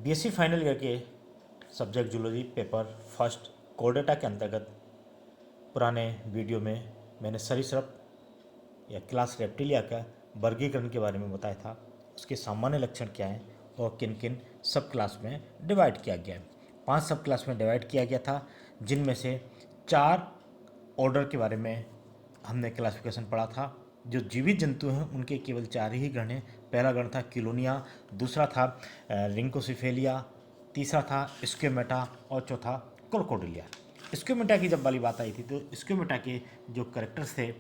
BSc final year के subject zoology paper first Chordata के अंतर्गत पुराने वीडियो में मैंने सरीसृप या क्लास रेप्टिलिया का वर्गीकरण के बारे में बताया था, उसके सामान्य लक्षण क्या हैं और किन किन सब क्लास में डिवाइड किया गया है। 5 सब क्लास में डिवाइड किया गया था, जिनमें से 4 ऑर्डर के बारे में हमने क्लासिफिकेशन पढ़ा था। जो जीवित जंतु हैं उनके केवल 4 ही गण हैं। पहला गण था किलोनिया, दूसरा था रिंकोसिफेलिया, तीसरा था स्क्योमेटा और चौथा क्रोकोडिलिया। स्क्योमेटा की जब वाली बात आई थी तो स्क्योमेटा के जो कैरेक्टर्स थे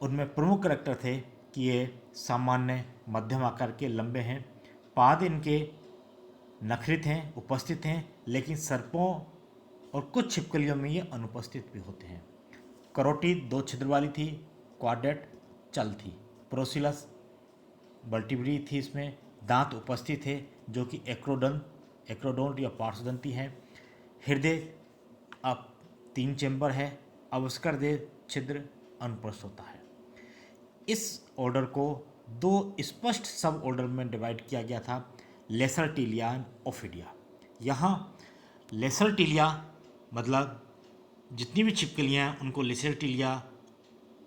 उनमें प्रमुख कैरेक्टर थे कि ये सामान्य मध्यम आकार के लंबे हैं, पाद इनके नखरित हैं, उपस्थित हैं, लेकिन सर्पों और कुछ छिपकलियों में ये अनुपस्थित भी होते हैं। करोटिड 2 छिद्र वाली थी, क्वाड्रेट चल थी, प्रोसिलस वर्टिब्री थी, इसमें दांत उपस्थित थे जो कि एक्रोडोंट या पार्श्वदंती हैं। हृदय अब 3 चैम्बर है, अवस्कर देह छिद्र अनुप्रस्थ होता है। इस ऑर्डर को 2 स्पष्ट सब ऑर्डर में डिवाइड किया गया था, लेसरटिलिया एंड ओफिडिया। यहाँ लेसरटिलिया मतलब जितनी भी छिपकलियाँ हैं उनको लेसरटिलिया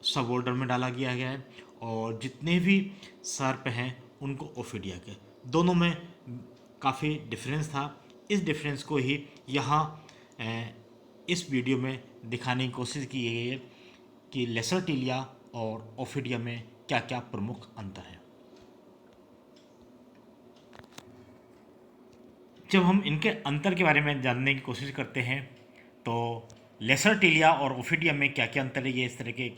सब ऑर्डर में डाला गया है, और जितने भी सर्प हैं उनको ओफिडिया के। दोनों में काफ़ी डिफरेंस था। इस डिफरेंस को ही यहाँ इस वीडियो में दिखाने की कोशिश की गई है कि लेसरटिलिया और ओफिडिया में क्या क्या प्रमुख अंतर है। जब हम इनके अंतर के बारे में जानने की कोशिश करते हैं तो लेसरटिलिया और ओफिडिया में क्या क्या अंतर है, ये इस तरह के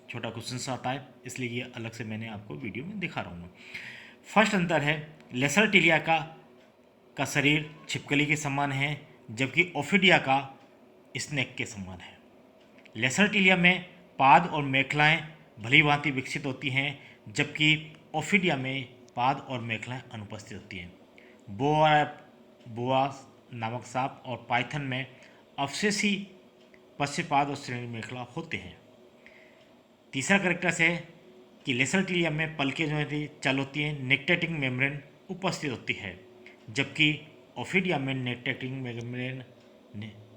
छोटा क्वेश्चन आता है, इसलिए ये अलग से मैंने आपको वीडियो में दिखा रहा हूँ। फर्स्ट अंतर है, लेसरटिलिया का शरीर छिपकली के समान है, जबकि ओफिडिया का स्नेक के समान है। लेसरटिलिया में पाद और मेखलाएं भली भांति विकसित होती हैं, जबकि ओफिडिया में पाद और मेखलाएं अनुपस्थित होती हैं। बोआ नामक सांप और पाइथन में अवशेषी पश्चपाद और श्रेणी मेखला होते हैं। तीसरा करेक्टर्स है कि लेसरटिलिया में पलकें जो है चल होती हैं, नेक्टेटिंग मेम्ब्रेन उपस्थित होती है, जबकि ओफिडिया में नेक्टेटिंग मेम्ब्रेन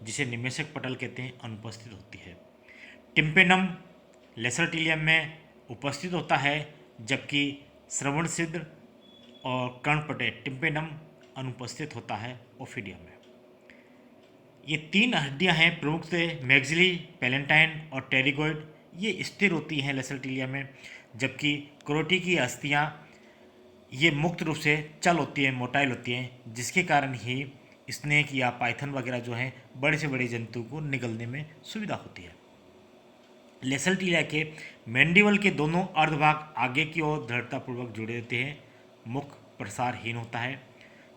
जिसे निमेषक पटल कहते हैं अनुपस्थित होती है। टिम्पेनम लेसरटिलिया में उपस्थित होता है, जबकि श्रवण छिद्र और कर्णपटे टिम्पेनम अनुपस्थित होता है ओफिडिया में। ये 3 हड्डियां हैं प्रमुख से, मैग्जिली, पैलेंटाइन और टेरिगोइड, ये स्थिर होती हैं लेसरटिलिया में, जबकि क्रोटी की अस्थियां ये मुक्त रूप से चल होती हैं, मोटाइल होती हैं, जिसके कारण ही स्नेक या पाइथन वगैरह जो हैं बड़े से बड़े जंतु को निगलने में सुविधा होती है। लेसरटिलिया के मैंडिबल के दोनों अर्धभाग आगे की ओर दृढ़तापूर्वक जुड़े रहते हैं, मुख प्रसारहीन होता है,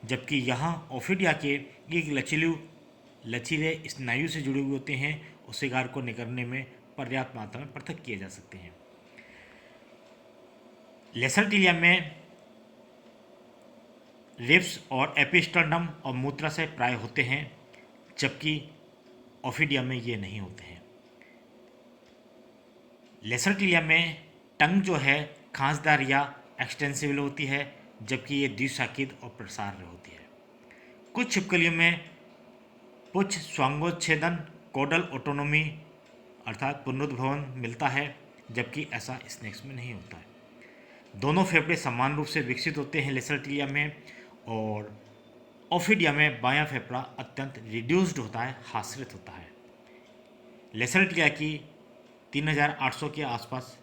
जबकि यहाँ ओफिडिया के एक लचीले स्नायु से जुड़े हुए होते हैं, उस शिकार को निगलने में पर्याप्त मात्रा में पृथक किए जा सकते हैं। लेसरटिलिया में रिब्स और एपिस्टर्नम और मूत्राशय प्राय होते हैं, जबकि ओफिडिया में ये नहीं होते हैं। लेसरटिलिया में टंग जो है खांसदार या एक्सटेंसिबल होती है, जबकि ये द्विशाखित और प्रसार्य होती है। कुछ छिपकलियों में पुच्छ स्वांगोच्छेदन कोडल ऑटोनोमी अर्थात पुनरुद्भवन मिलता है, जबकि ऐसा स्नेक्स में नहीं होता है। दोनों फेफड़े समान रूप से विकसित होते हैं लेसरटिलिया में, और ओफिडिया में बायां फेफड़ा अत्यंत रिड्यूस्ड होता है, हास्रित होता है। लेसरटिलिया की 3800 के आसपास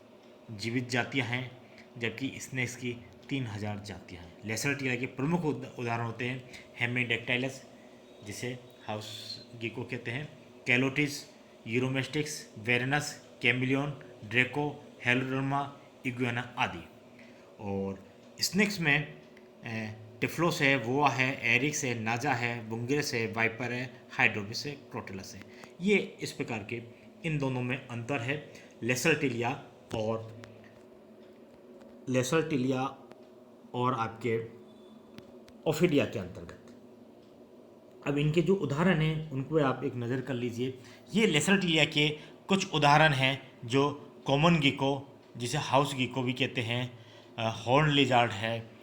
जीवित जातियां हैं, जबकि स्नेक्स की 3000 जातियां हैं। लेसरटिलिया के प्रमुख उदाहरण होते हैं हेमिडेक्टाइलस, जिसे हाउस गीको कहते हैं, कैलोटिस, यूरोमेस्टिक्स, वेरेनस, कैमिलियन, ड्रेको, हेलोडर्मा, इग्वाना आदि। और स्नेक्स में टिफ्लोस है, वोआ है, एरिक्स है, नाजा है, बुंगेरस है, वाइपर है, हाइड्रोबिस है, क्रोटेलस है। ये इस प्रकार के इन दोनों में अंतर है लेसरटिलिया और आपके ओफिडिया के अंतर्गत। अब इनके जो उदाहरण हैं उनको आप एक नज़र कर लीजिए। ये लेसरटिलिया के कुछ उदाहरण हैं जो कॉमन गीको, जिसे हाउस गीको भी कहते हैं, हॉर्न लिजार्ड है,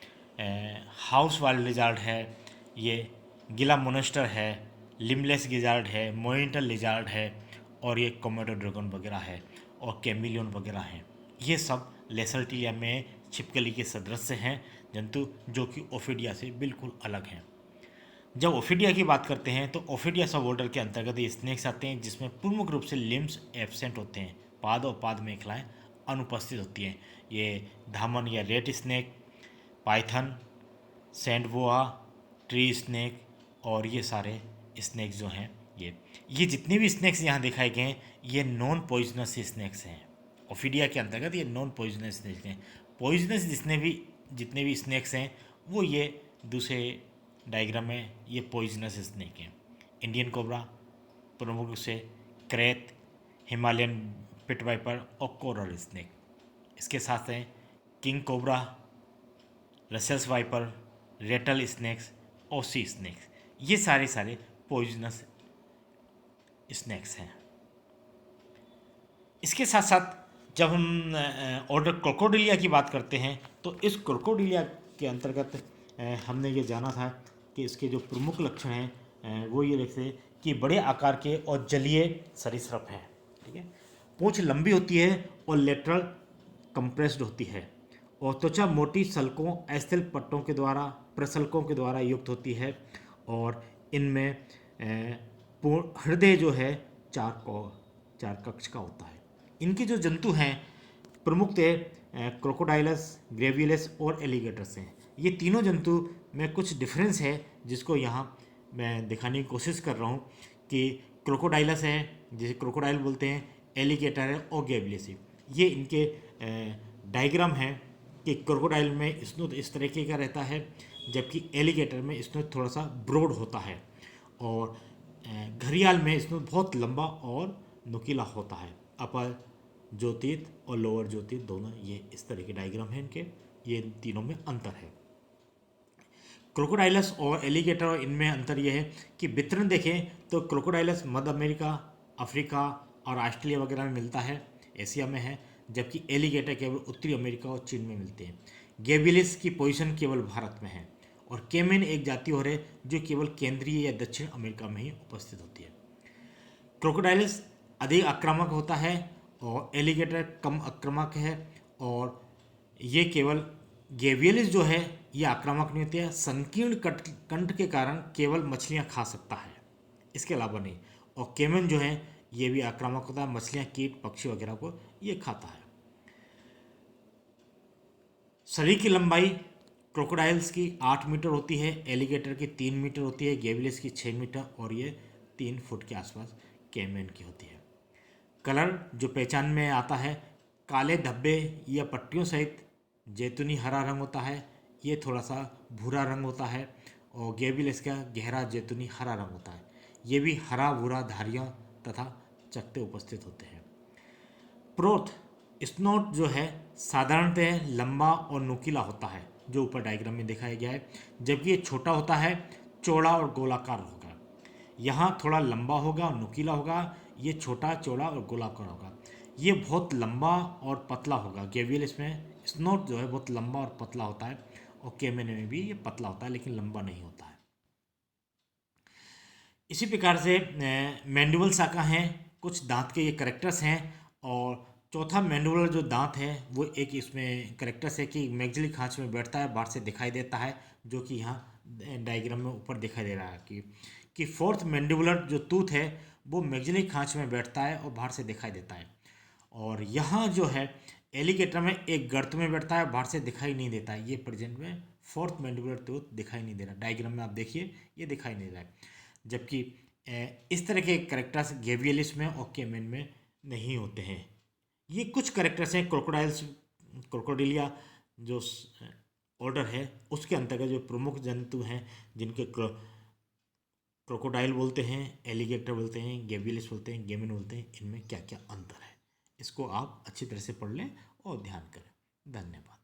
हाउस वाइल्ड लिजार्ड है, ये गिला मोनेस्टर है, लिमलेस गिजार्ड है, मोनिटर लिजार्ड है, और ये कोमोडो ड्रैगन वगैरह है, और कैमिलियन वगैरह हैं। ये सब लेसर्टिलिया में छिपकली के सदृश हैं जंतु, जो कि ओफिडिया से बिल्कुल अलग हैं। जब ओफिडिया की बात करते हैं तो ओफिडिया सब ऑर्डर के अंतर्गत ये स्नेक्स आते हैं, जिसमें प्रमुख रूप से लिम्स एब्सेंट होते हैं, पाद और पाद मेखलाएँ अनुपस्थित होती हैं। ये धामन या red snake, python, sand boa, tree snake, और ये सारे स्नेक्स जो हैं, ये जितने भी स्नेक्स यहाँ दिखाए गए हैं, ये नॉन पॉइजनस स्नेक्स हैं। ओफिडिया के अंतर्गत ये नॉन पॉइजनस स्नेक्स हैं। पॉइजनस जितने भी स्नेक्स हैं, वो ये दूसरे डायग्राम में ये पॉइजनस स्नेक हैं। इंडियन कोबरा, प्रमुख रूप से क्रेत, हिमालयन पिट वाइपर और कोरल स्नेक। इसके साथ हैं king cobra, Russell's viper, rattlesnakes और सी स्नेक्स। ये सारे पॉइजनस स्नेक्स हैं। इसके साथ साथ जब हम ऑर्डर क्रोकोडिलिया की बात करते हैं तो इस क्रोकोडिलिया के अंतर्गत हमने ये जाना था कि इसके जो प्रमुख लक्षण हैं वो ये देखते हैं कि बड़े आकार के और जलीय सरीसृप हैं। ठीक है, पूंछ लंबी होती है और लेटरल कंप्रेस्ड होती है, और त्वचा मोटी सल्कों अस्थिल पट्टों के द्वारा प्रसल्कों के द्वारा युक्त होती है, और इनमें हृदय जो है चार कक्ष का होता है। इनके जो जंतु हैं प्रमुखतः क्रोकोडाइलस, ग्रेवियलिस और एलिगेटर्स हैं। ये तीनों जंतु में कुछ डिफरेंस है जिसको यहाँ मैं दिखाने की कोशिश कर रहा हूँ कि क्रोकोडाइलस है जिसे क्रोकोडाइल बोलते हैं, एलिगेटर है और ग्रेवियलिस है। ये इनके डायग्राम है कि क्रोकोडाइल में स्नूथ इस तरीके का रहता है, जबकि एलिगेटर में स्नूथ थोड़ा सा ब्रॉड होता है, और घड़ियाल में स्नूथ बहुत लंबा और नुकीला होता है। अपर ज्योतित और लोअर ज्योतित दोनों ये इस तरह के डायग्राम हैं इनके, ये तीनों में अंतर है। क्रोकोडाइलस और एलिगेटर और इनमें अंतर यह है कि वितरण देखें तो क्रोकोडाइलस मध्य अमेरिका, अफ्रीका और ऑस्ट्रेलिया वगैरह में मिलता है, एशिया में है, जबकि एलिगेटर केवल उत्तरी अमेरिका और चीन में मिलते हैं। गेबिलिस की पोजीशन केवल भारत में है, और केमेन एक जाति और है जो केवल केंद्रीय या दक्षिण अमेरिका में ही उपस्थित होती है। क्रोकोडाइलस अधिक आक्रामक होता है और एलिगेटर कम आक्रामक है, और ये केवल गेवियलिस जो है ये आक्रामक नहीं होती है, संकीर्ण कंठ के कारण केवल मछलियां खा सकता है, इसके अलावा नहीं। और केमन जो है ये भी आक्रामक होता है, मछलियां, कीट, पक्षी वगैरह को ये खाता है। शरीर की लंबाई क्रोकोडाइल्स की 8 मीटर होती है, एलिगेटर की 3 मीटर होती है, गेवियलिस की 6 मीटर, और ये 3 फुट के आसपास केमन की होती है। कलर जो पहचान में आता है, काले धब्बे या पट्टियों सहित जैतूनी हरा रंग होता है, ये थोड़ा सा भूरा रंग होता है, और गेबिलिस का गहरा जैतूनी हरा रंग होता है, ये भी हरा भूरा धारियाँ तथा चकते उपस्थित होते हैं। प्रोथ स्नोट जो है साधारणतः लंबा और नुकीला होता है, जो ऊपर डायग्राम में दिखाया गया है, जबकि ये छोटा होता है, चौड़ा और गोलाकार होगा। यहाँ थोड़ा लंबा होगा और नुकीला होगा, ये छोटा, चौड़ा और गोलाकार होगा। ये बहुत लंबा और पतला होगा। गेवियलिस में स्नोट जो है बहुत लंबा और पतला होता है, और केमेन में भी ये पतला होता है लेकिन लंबा नहीं होता है। इसी प्रकार से मैंडिबल शाखा हैं, कुछ दांत के ये करेक्टर्स हैं, और चौथा मैंडिबुलर जो दांत है वो एक इसमें करेक्टर्स है कि मैग्जिली खांच में बैठता है, बाहर से दिखाई देता है, जो कि यहाँ डायग्राम में ऊपर दिखाई दे रहा है कि फोर्थ मैंडिबुलर जो टूथ है वो मैग्जिली खांच में बैठता है और बाहर से दिखाई देता है। और यहाँ जो है एलिगेटर में एक गर्त में बैठता है, बाहर से दिखाई नहीं देता है। ये प्रेजेंट में फोर्थ मैंडिबुलर टूथ दिखाई नहीं दे रहा, डायग्राम में आप देखिए ये दिखाई नहीं दे रहा है, जबकि इस तरह के करेक्टर्स गेवियलिस में और केमेन में नहीं होते हैं। ये कुछ करेक्टर्स हैं क्रोकोडिलिया जो ऑर्डर है उसके अंतर्गत जो प्रमुख जंतु हैं, जिनके क्रोकोडाइल बोलते हैं, एलिगेटर बोलते हैं, गेवियलिस बोलते हैं, गेमिन बोलते हैं, इनमें क्या क्या अंतर है, इसको आप अच्छी तरह से पढ़ लें और ध्यान करें। धन्यवाद।